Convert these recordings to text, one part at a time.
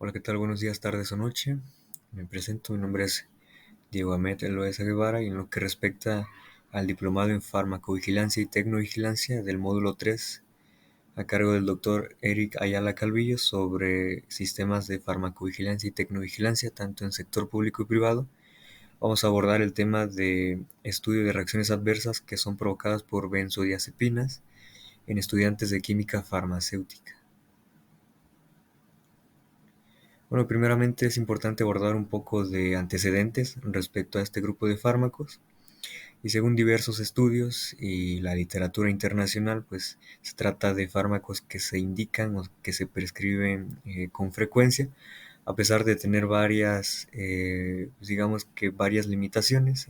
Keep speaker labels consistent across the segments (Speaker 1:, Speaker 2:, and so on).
Speaker 1: Hola, ¿qué tal? Buenos días, tardes o noche. Me presento, mi nombre es Diego Ahmed Loaiza Guevara y en lo que respecta al diplomado en farmacovigilancia y tecnovigilancia del módulo 3 a cargo del doctor Eric Ayala Calvillo sobre sistemas de farmacovigilancia y tecnovigilancia tanto en sector público y privado, vamos a abordar el tema de estudio de reacciones adversas que son provocadas por benzodiazepinas en estudiantes de química farmacéutica. Bueno, primeramente es importante abordar un poco de antecedentes respecto a este grupo de fármacos y según diversos estudios y la literatura internacional, pues se trata de fármacos que se indican o que se prescriben con frecuencia, a pesar de tener digamos que varias limitaciones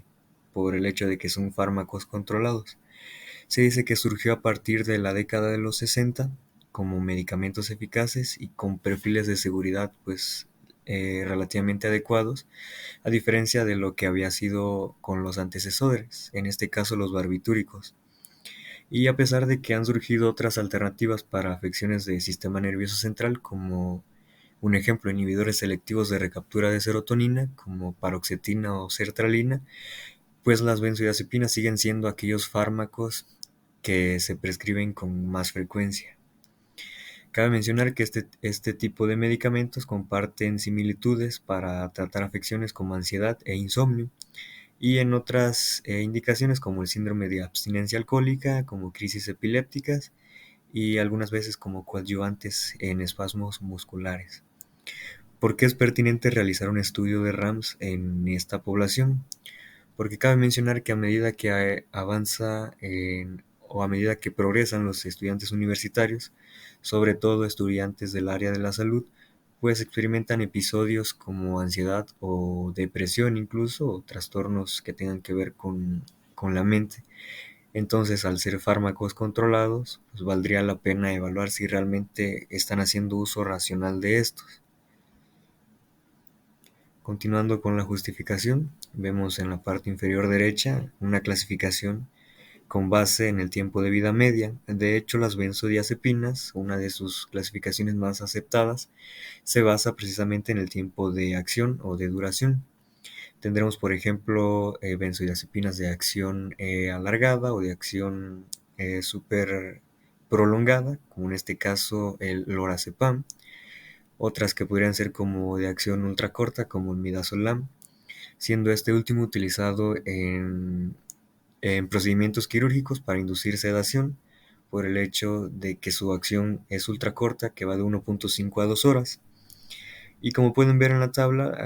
Speaker 1: por el hecho de que son fármacos controlados. Se dice que surgió a partir de la década de los 60 como medicamentos eficaces y con perfiles de seguridad relativamente adecuados, a diferencia de lo que había sido con los antecesores, en este caso los barbitúricos. Y a pesar de que han surgido otras alternativas para afecciones del sistema nervioso central, como un ejemplo, inhibidores selectivos de recaptura de serotonina, como paroxetina o sertralina, pues las benzodiazepinas siguen siendo aquellos fármacos que se prescriben con más frecuencia. Cabe mencionar que este tipo de medicamentos comparten similitudes para tratar afecciones como ansiedad e insomnio y en otras indicaciones como el síndrome de abstinencia alcohólica, como crisis epilépticas y algunas veces como coadyuvantes en espasmos musculares. ¿Por qué es pertinente realizar un estudio de RAMS en esta población? Porque cabe mencionar que a medida que o a medida que progresan los estudiantes universitarios, sobre todo estudiantes del área de la salud, pues experimentan episodios como ansiedad o depresión incluso, o trastornos que tengan que ver con la mente. Entonces, al ser fármacos controlados, pues valdría la pena evaluar si realmente están haciendo uso racional de estos. Continuando con la justificación, vemos en la parte inferior derecha una clasificación con base en el tiempo de vida media. De hecho, las benzodiazepinas, una de sus clasificaciones más aceptadas, se basa precisamente en el tiempo de acción o de duración. Tendremos, por ejemplo, benzodiazepinas de acción alargada o de acción súper prolongada, como en este caso el lorazepam. Otras que podrían ser como de acción ultracorta, como el midazolam, siendo este último utilizado en procedimientos quirúrgicos para inducir sedación por el hecho de que su acción es ultracorta, que va de 1.5 a 2 horas. Y como pueden ver en la tabla,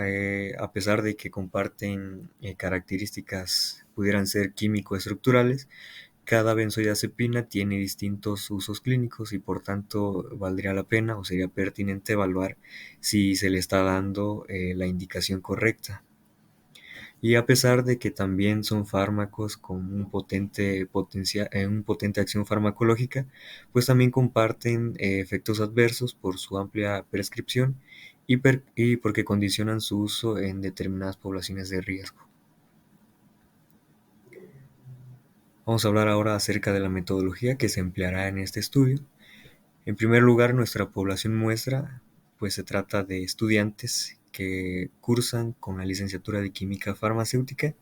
Speaker 1: a pesar de que comparten características pudieran ser químico-estructurales, cada benzodiazepina tiene distintos usos clínicos y por tanto valdría la pena o sería pertinente evaluar si se le está dando la indicación correcta. Y a pesar de que también son fármacos con un potente acción farmacológica, pues también comparten efectos adversos por su amplia prescripción y porque condicionan su uso en determinadas poblaciones de riesgo. Vamos a hablar ahora acerca de la metodología que se empleará en este estudio. En primer lugar, nuestra población muestra, pues se trata de estudiantes que cursan con la licenciatura de Química Farmacéutica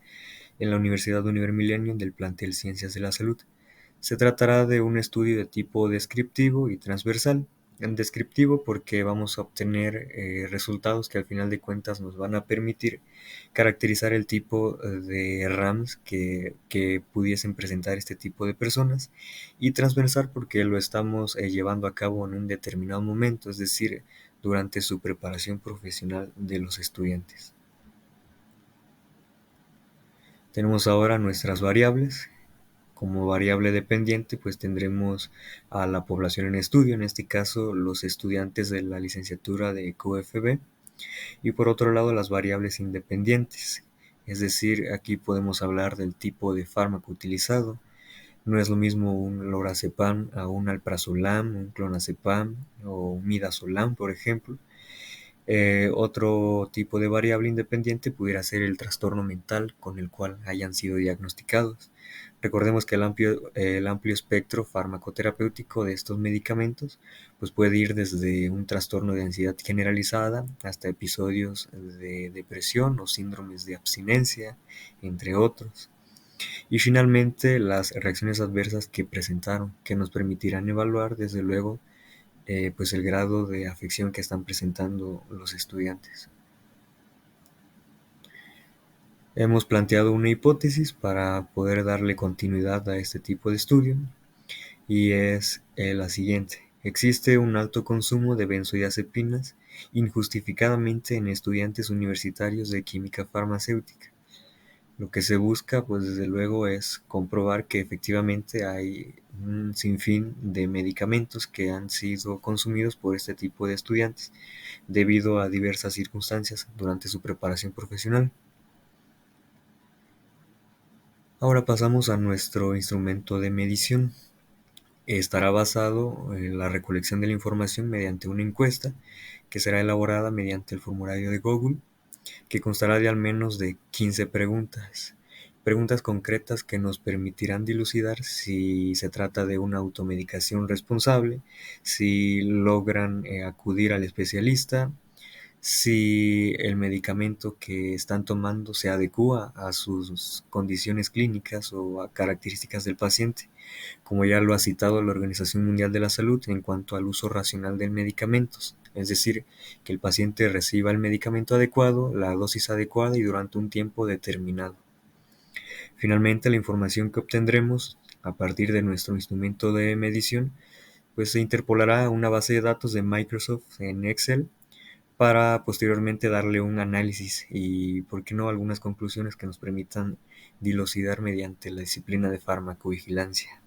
Speaker 1: en la Universidad Univer Millennium del plantel Ciencias de la Salud. Se tratará de un estudio de tipo descriptivo y transversal. En descriptivo porque vamos a obtener resultados que al final de cuentas nos van a permitir caracterizar el tipo de RAMs que pudiesen presentar este tipo de personas, y transversal porque lo estamos llevando a cabo en un determinado momento, es decir, durante su preparación profesional de los estudiantes. Tenemos ahora nuestras variables. Como variable dependiente, pues tendremos a la población en estudio, en este caso los estudiantes de la licenciatura de QFB, y por otro lado las variables independientes, es decir, aquí podemos hablar del tipo de fármaco utilizado. No es lo mismo un lorazepam a un alprazolam, un clonazepam o un midazolam, por ejemplo. Otro tipo de variable independiente pudiera ser el trastorno mental con el cual hayan sido diagnosticados. Recordemos que el amplio espectro farmacoterapéutico de estos medicamentos pues puede ir desde un trastorno de ansiedad generalizada hasta episodios de depresión o síndromes de abstinencia, entre otros. Y finalmente las reacciones adversas que presentaron, que nos permitirán evaluar desde luego pues el grado de afección que están presentando los estudiantes. Hemos planteado una hipótesis para poder darle continuidad a este tipo de estudio y es la siguiente. Existe un alto consumo de benzodiazepinas injustificadamente en estudiantes universitarios de química farmacéutica. Lo que se busca, pues desde luego, es comprobar que efectivamente hay un sinfín de medicamentos que han sido consumidos por este tipo de estudiantes debido a diversas circunstancias durante su preparación profesional. Ahora pasamos a nuestro instrumento de medición. Estará basado en la recolección de la información mediante una encuesta que será elaborada mediante el formulario de Google, que constará de al menos de 15 preguntas. Preguntas concretas que nos permitirán dilucidar si se trata de una automedicación responsable, si logran acudir al especialista, si el medicamento que están tomando se adecúa a sus condiciones clínicas o a características del paciente, como ya lo ha citado la Organización Mundial de la Salud en cuanto al uso racional de medicamentos, es decir, que el paciente reciba el medicamento adecuado, la dosis adecuada y durante un tiempo determinado. Finalmente, la información que obtendremos a partir de nuestro instrumento de medición, pues se interpolará a una base de datos de Microsoft en Excel para posteriormente darle un análisis y, por qué no, algunas conclusiones que nos permitan dilucidar mediante la disciplina de farmacovigilancia.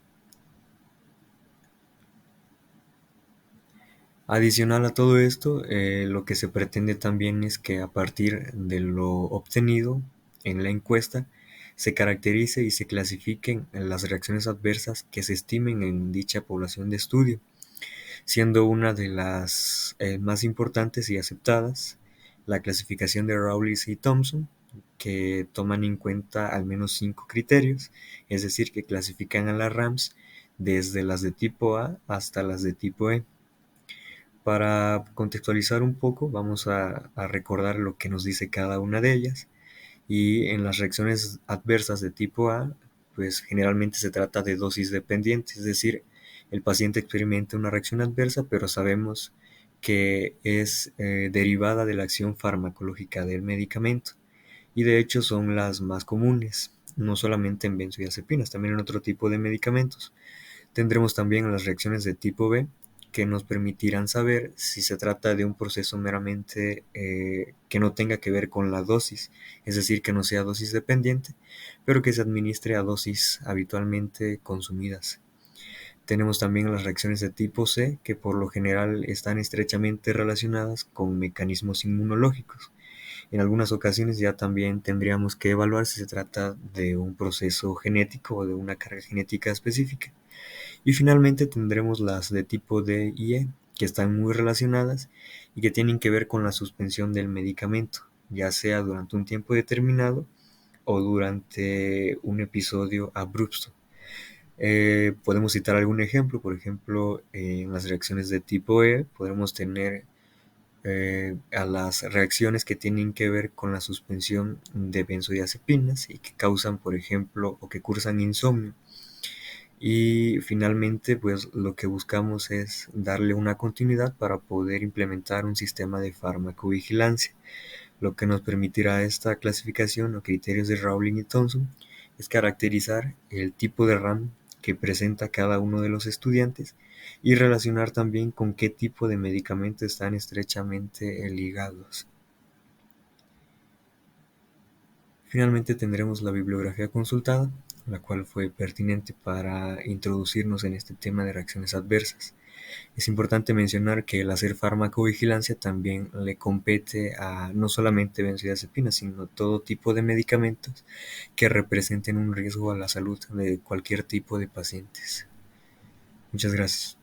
Speaker 1: Adicional a todo esto, lo que se pretende también es que a partir de lo obtenido en la encuesta se caracterice y se clasifiquen las reacciones adversas que se estimen en dicha población de estudio, siendo una de las más importantes y aceptadas la clasificación de Rawlings y Thompson, que toman en cuenta al menos 5 criterios, es decir, que clasifican a las RAMs desde las de tipo A hasta las de tipo E. Para contextualizar un poco, vamos a recordar lo que nos dice cada una de ellas. Y en las reacciones adversas de tipo A, pues generalmente se trata de dosis dependiente, es decir, el paciente experimenta una reacción adversa, pero sabemos que es derivada de la acción farmacológica del medicamento. Y de hecho son las más comunes, no solamente en benzodiazepinas, también en otro tipo de medicamentos. Tendremos también las reacciones de tipo B, que nos permitirán saber si se trata de un proceso meramente que no tenga que ver con la dosis, es decir, que no sea dosis dependiente, pero que se administre a dosis habitualmente consumidas. Tenemos también las reacciones de tipo C, que por lo general están estrechamente relacionadas con mecanismos inmunológicos. En algunas ocasiones ya también tendríamos que evaluar si se trata de un proceso genético o de una carga genética específica. Y finalmente tendremos las de tipo D y E, que están muy relacionadas y que tienen que ver con la suspensión del medicamento, ya sea durante un tiempo determinado o durante un episodio abrupto. Podemos citar algún ejemplo, por ejemplo, en las reacciones de tipo E podemos tener a las reacciones que tienen que ver con la suspensión de benzodiazepinas y que causan, por ejemplo, o que cursan insomnio. Y finalmente, pues lo que buscamos es darle una continuidad para poder implementar un sistema de farmacovigilancia. Lo que nos permitirá esta clasificación o criterios de Rowling y Thompson es caracterizar el tipo de RAM que presenta cada uno de los estudiantes y relacionar también con qué tipo de medicamento están estrechamente ligados. Finalmente tendremos la bibliografía consultada, la cual fue pertinente para introducirnos en este tema de reacciones adversas. Es importante mencionar que el hacer farmacovigilancia también le compete a no solamente benzodiazepinas, sino todo tipo de medicamentos que representen un riesgo a la salud de cualquier tipo de pacientes. Muchas gracias.